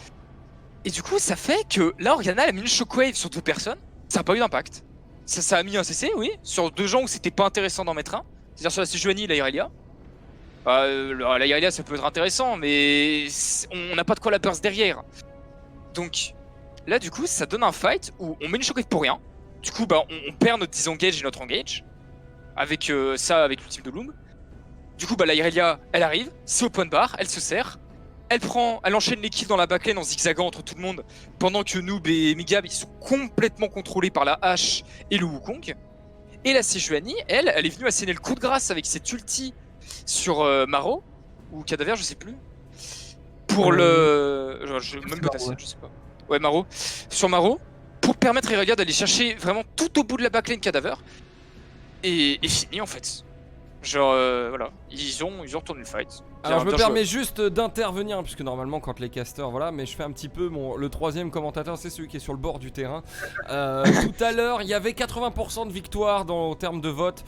Et du coup ça fait que là Orianna a mis une shockwave sur deux personnes. Ça n'a pas eu d'impact. Ça a mis un CC, oui, sur deux gens où c'était pas intéressant d'en mettre un. C'est-à-dire sur la Sejuani et la Irelia. La Irelia ça peut être intéressant, mais on n'a pas de quoi la burst derrière. Donc là du coup ça donne un fight où on met une shockwave pour rien. Du coup bah on perd notre disengage et notre engage. Avec ça, avec l'ultime de Loom. Du coup bah la Irelia elle arrive, c'est open bar, elle se sert. Elle enchaîne les kills dans la backlane en zigzagant entre tout le monde, pendant que Noob et Migab ils sont complètement contrôlés par la hache et le Wukong. Et la Sejuani, elle est venue asséner le coup de grâce avec cette ulti sur Maro, ou Cadaver, je sais plus. Pour le... même Botasset, je sais pas. Ouais, Maro. Sur Maro, pour permettre à Irelia d'aller chercher vraiment tout au bout de la backlane Cadaver. Et fini en fait. Genre, voilà, ils ont retourné le fight. Alors je me Bien permets joué. juste d'intervenir, hein, puisque normalement quand les casters, voilà, mais je fais un petit peu le troisième commentateur, c'est celui qui est sur le bord du terrain. Tout à l'heure, il y avait 80% de victoire en termes de vote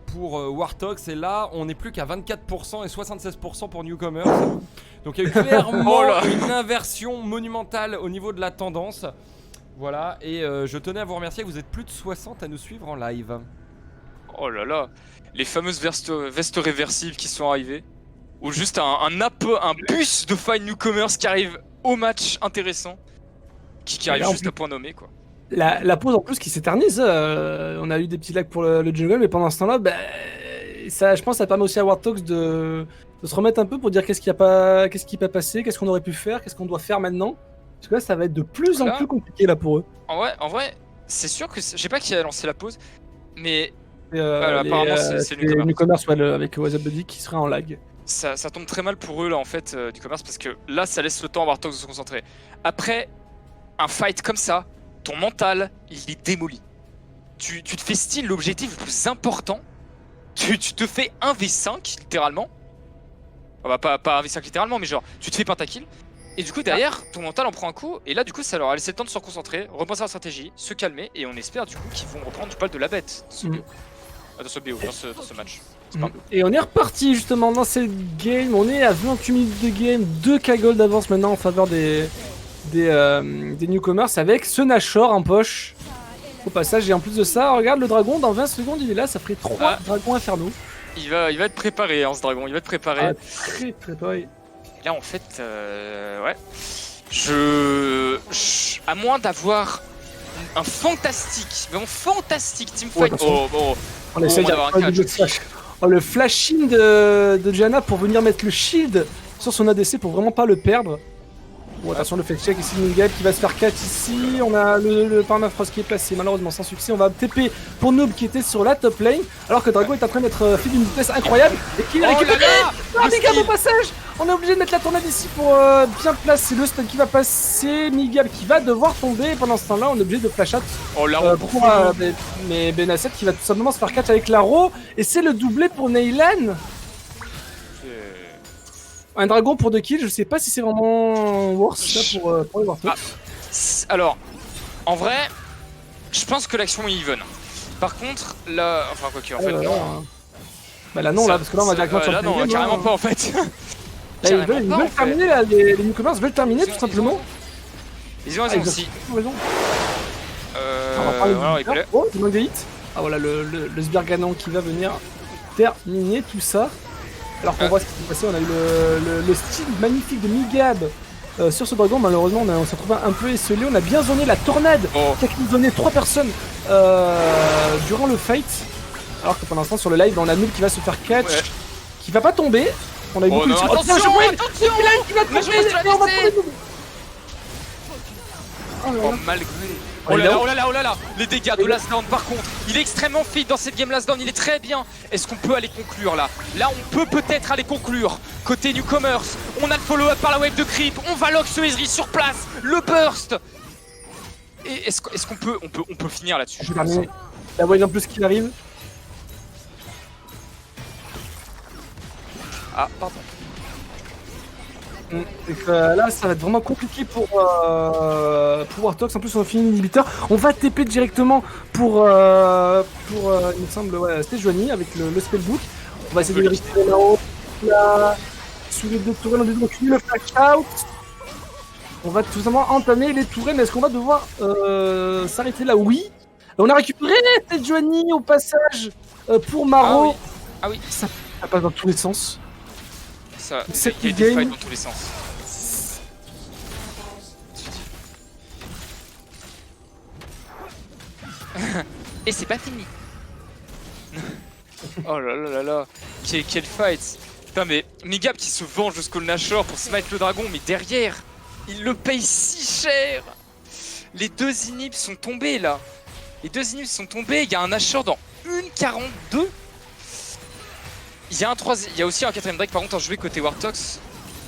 pour Wartox, et là on n'est plus qu'à 24% et 76% pour Newcomers. Donc il y a eu clairement Oh là. une inversion monumentale au niveau de la tendance. Voilà, et je tenais à vous remercier, vous êtes plus de 60 à nous suivre en live. Oh là là, les fameuses vestes réversibles qui sont arrivées. Ou juste un bus de Fine Newcomers qui arrive au match intéressant. Qui arrive Là, juste à point nommé quoi. La pause en plus qui s'éternise, on a eu des petits lags pour le jungle, mais pendant ce temps-là, bah, ça, je pense que ça permet aussi à Wartox de se remettre un peu pour dire qu'est-ce qui peut passer, qu'est-ce qu'on aurait pu faire, qu'est-ce qu'on doit faire maintenant. Parce que là, ça va être de plus en Là. plus compliqué là pour eux. En vrai, c'est sûr que je sais pas qui a lancé la pause, mais Et, apparemment, c'est les Newcomers. Newcomers, ouais, avec WhatsApp Buddy qui sera en lag. ça tombe très mal pour eux là en fait du commerce parce que là ça laisse le temps à Wartox de se concentrer. Après un fight comme ça, ton mental il est démoli. Tu te fais style l'objectif le plus important. Tu te fais 1v5 littéralement. Enfin, pas 1v5 littéralement mais genre tu te fais pentakill. Et du coup derrière ton mental en prend un coup et là du coup ça leur a laissé le temps de se reconcentrer, repenser à la stratégie, se calmer et on espère du coup qu'ils vont reprendre du poil de la bête dans ce BO, dans ce match. Et on est reparti justement dans cette game, on est à 28 minutes de game, 2K gold d'avance maintenant en faveur des newcomers avec ce Nashor en poche au passage. Et en plus de ça, regarde le dragon, dans 20 secondes il est là, ça ferait 3 dragons infernaux. Il va être préparé hein, ce dragon, il va être préparé. Ah, très préparé. Là en fait, ouais, à moins d'avoir un fantastique, vraiment fantastique teamfight. Ouais, on essaie on va avoir un catch. flash. Oh, le flashing de Janna pour venir mettre le shield sur son ADC pour vraiment pas le perdre. Bon, attention, le fake check ici de Miguel qui va se faire catch ici. On a le permafrost qui est placé, malheureusement sans succès. On va TP pour Noob qui était sur la top lane. Alors que Drago est en train d'être fait d'une vitesse incroyable. Et qui récupère. Ah, Miguel au passage. On est obligé de mettre la tornade ici pour bien placer le stun qui va passer. Miguel qui va devoir tomber. Et pendant ce temps-là, on est obligé de flash out. Oh là, Mais Benasset qui va tout simplement se faire catch avec l'Aro. Et c'est le doublé pour Neylan. Un dragon pour 2 kills, je sais pas si c'est vraiment worth ça pour les Wartox. Alors, en vrai, je pense que l'action est even. Par contre, là, enfin quoi que en fait, non. Bah là non, là, parce que là on va directement sur le là non, carrément pas en fait. Là, ils veulent terminer, là, les newcomers veulent terminer tout simplement. Ils ont raison aussi. Ils ont raison. Oh, il manque des hits. Ah voilà, le Sbirganon qui va venir terminer tout ça. Alors qu'on voit ce qui s'est passé, on a eu le style magnifique de Migab sur ce dragon. Malheureusement, on s'est retrouvé un peu esselé. On a bien zoné la tornade qui a zoné 3 personnes durant le fight. Alors que pendant l'instant, sur le live, on a Noob qui va se faire catch, qui va pas tomber. On a eu beaucoup de attention, qui va tomber. Oh malgré. Oh là là, les dégâts de Last Down par contre, il est extrêmement fit dans cette game Last Down, il est très bien. Est-ce qu'on peut aller conclure là? Là on peut peut-être aller conclure. Côté Newcomers, on a le follow-up par la wave de creep, on va lock ce Ezreal sur place, le burst. Et est-ce qu'on peut, on peut finir là-dessus? La wave en plus qui arrive. Ah pardon. Et que, là ça va être vraiment compliqué pour Wartox. En plus on a fini l'inhibiteur. On va TP directement pour il me semble c'était Joanie avec le spellbook. On va essayer de vérifier là-haut. Là, sous les 2 tourelles, on a dû le flash out. On va tout simplement entamer les tourelles. Mais est-ce qu'on va devoir s'arrêter là? Oui. On a récupéré cette Joanie au passage pour Maro. Ah oui. Ça passe dans tous les sens. Ça, il y a des fights dans tous les sens. Et c'est pas fini. Oh là là là là. Quel fight. Putain mais Migab qui se venge jusqu'au Nashor pour smite le dragon, mais derrière, il le paye si cher. Les 2 inhibs sont tombés là. Les 2 inhibs sont tombés, il y a un Nashor dans 1,42. Il y a aussi un 4ème Drake par contre à jouer côté Wartox.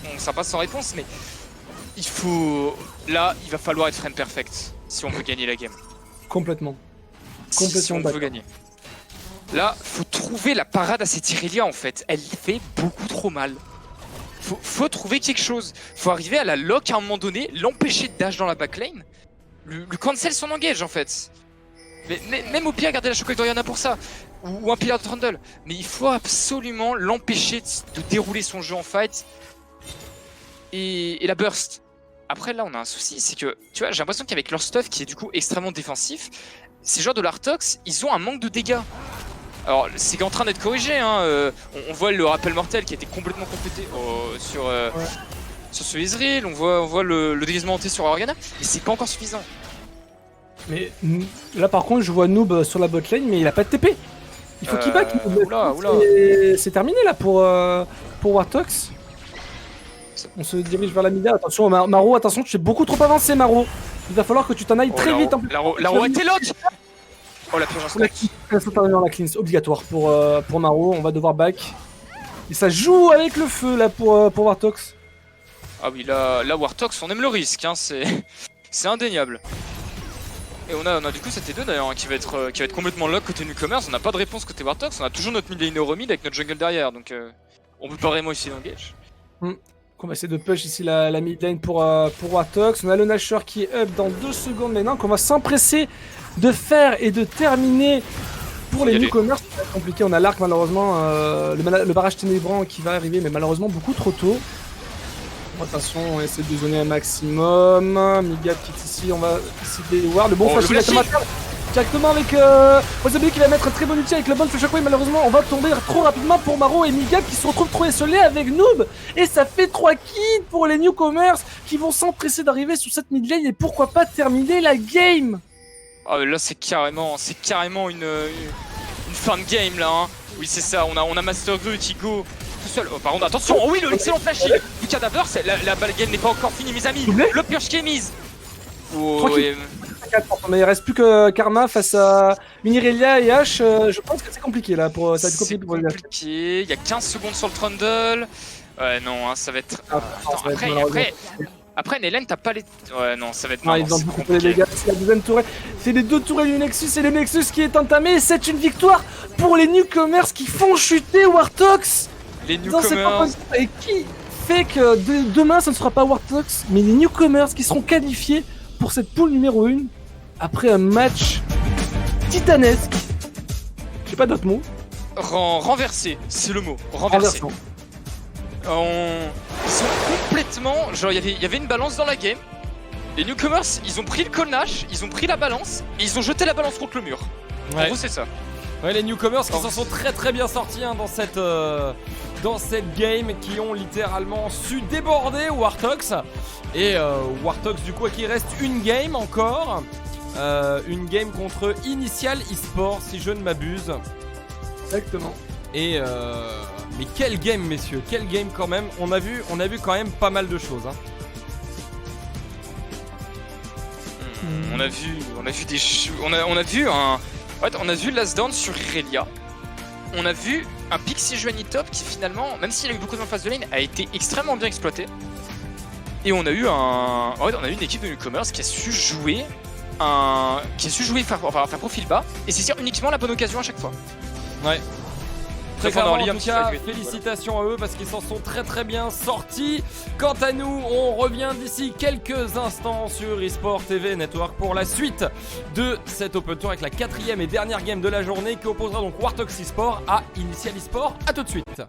Bon, ça passe sans réponse, mais il faut. Là, il va falloir être frame perfect si on veut gagner la game. Complètement. Si on veut gagner. Là, faut trouver la parade à cette Irelia en fait. Elle fait beaucoup trop mal. Faut trouver quelque chose. Faut arriver à la lock à un moment donné, l'empêcher de dash dans la backline, lui cancel son engage en fait. Mais même au pire, garder la Shockwave d'Oriana pour ça. Ou un pilar de Trundle. Mais il faut absolument l'empêcher de dérouler son jeu en fight. Et la burst. Après là on a un souci, c'est que tu vois, j'ai l'impression qu'avec leur stuff qui est du coup extrêmement défensif, ces joueurs de l'Artox, ils ont un manque de dégâts. Alors c'est en train d'être corrigé, hein. On voit le rappel mortel qui a été complètement complété sur ce Ezreal, on voit le déguisement hanté sur Oriana, mais c'est pas encore suffisant. Mais là par contre je vois Noob sur la bot lane, mais il a pas de TP. Il faut qu'il back. Oula. C'est terminé là pour Wartox. On se dirige vers la mid. Attention Maro, attention, tu es beaucoup trop avancé Maro. Il va falloir que tu t'en ailles très vite. La roue était lock. Oh la purge la cleanse obligatoire pour Maro, on va devoir back. Et ça joue avec le feu là pour Wartox. Ah oui, là Wartox, on aime le risque, hein, c'est indéniable. Et on a du coup cette T2 d'ailleurs, hein, qui va être complètement lock côté Newcomers. On n'a pas de réponse côté Wartox, on a toujours notre mid lane euromid avec notre jungle derrière, donc on peut pas vraiment essayer d'engage. On va essayer de push ici la mid lane pour Wartox. On a le Nashor qui est up dans 2 secondes maintenant, qu'on va s'empresser de faire et de terminer pour les newcomers. C'est compliqué, on a l'arc malheureusement, le barrage ténébrant qui va arriver, mais malheureusement beaucoup trop tôt. Attention, on essaie de zoner un maximum. Migap qui est ici, on va essayer de voir le bon flash directement avec Wasabi qui va mettre un très bon ulti avec le bon flash shockwave. Malheureusement, on va tomber trop rapidement pour Maro et Migap qui se retrouvent trop isolés avec Noob. Et ça fait 3 kills pour les newcomers qui vont s'empresser d'arriver sur cette mid lane et pourquoi pas terminer la game. Ah là c'est carrément une fin de game là, hein. Oui c'est ça, on a Master Gru qui go tout seul. Oh par contre attention, oh oui le excellent flash du Cadaver, la balle game n'est pas encore finie mes amis. Le purge qui est mise. Oh, mais il reste plus que Karma face à Minirelia et H. Je pense que c'est compliqué là, ça va être compliqué pour les gars. Il y a 15 secondes sur le Trundle. Ouais non, hein, ça va être... Après Nelen t'as pas les... Ouais non ça va être... ils ont beaucoup les dégâts, c'est la deuxième tourelle. C'est les 2 tourelles du Nexus et le Nexus qui est entamé. C'est une victoire pour les newcomers qui font chuter Wartox. Les newcomers. Et qui fait que demain ce ne sera pas Wartox mais les newcomers qui seront qualifiés pour cette poule numéro 1 après un match titanesque. J'ai pas d'autres mots. Renversé, c'est le mot. Renversé. Ils sont complètement... Genre il y avait une balance dans la game. Les newcomers ils ont pris le call Nash, ils ont pris la balance et ils ont jeté la balance contre le mur. En gros c'est ça. Ouais les newcomers qui s'en sont très bien sortis hein, dans cette game, qui ont littéralement su déborder Wartox. Et Wartox du coup qui reste une game encore. Une game contre Initial Esport si je ne m'abuse. Exactement. Et mais quel game messieurs, quel game quand même. On a vu quand même pas mal de choses hein. On a vu Last Dance sur Irelia. On a vu un Pixie Juani top qui finalement, même s'il a eu beaucoup de phase de lane, a été extrêmement bien exploité. Et on a eu une équipe de newcomers qui a su jouer faire profil bas et saisir uniquement la bonne occasion à chaque fois. Ouais. Très clairement, en tout cas, félicitations à eux parce qu'ils s'en sont très bien sortis. Quant à nous, on revient d'ici quelques instants sur eSport TV Network pour la suite de cet Open Tour avec la 4e et dernière game de la journée qui opposera donc Wartox eSport à Initial eSport. A tout de suite.